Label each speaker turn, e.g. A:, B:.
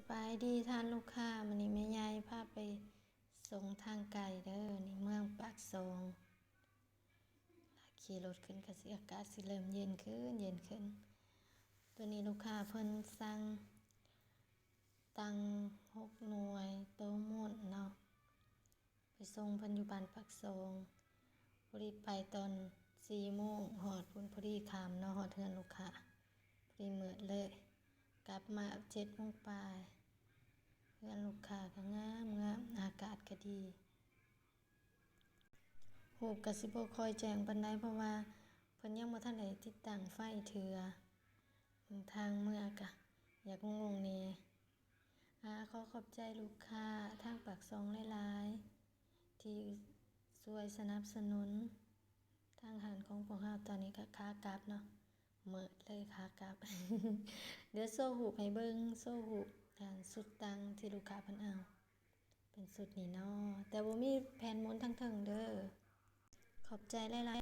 A: บายดีท่านลูกค้ามื้อนี้แม่ยายพาไปส่งทางไกลเด้อนี่เมืองปากซองขี่รถขึ้นก็สิอากาศสิเริ่มเย็นขึ้นตัวนี้ลูกค้าเพิ่นสั่งตัง6หน่วยโตหมุนเนาะไปส่งเพิ่นอยู่บ้านปากซองพอดีไปตอน4โมงฮอดพุ่นพอดีค่ำเนาะฮอดเฮือนลูกค้าพอดีมืดเลยกลับมา7โมงปลายเพื่อนลูกค้าก็งามอากาศก็ดีรูปก็สิบ่ค่อยแจ้งปานใดเพราะว่าเพิ่นยังบ่ทันได้ติดตั้งไฟเทื่อทางเมืองก็อยากงงๆแหน่ขอขอบใจลูกค้าทางปากซองหลายๆที่ช่วยสนับสนุนทางร้านของพวกเราตอนนี้ก็ขากลับเนาะมืดเลยขากลับ เดี๋ยวโชว์รูปให้เบิ่งโชว์รูปสุดตังที่ลูกค้าเพิ่นเอาเป็นสุดนี้เนาะแต่บ่มีแผ่นหมุนทั้งเทิงเด้อขอบใจหลายๆ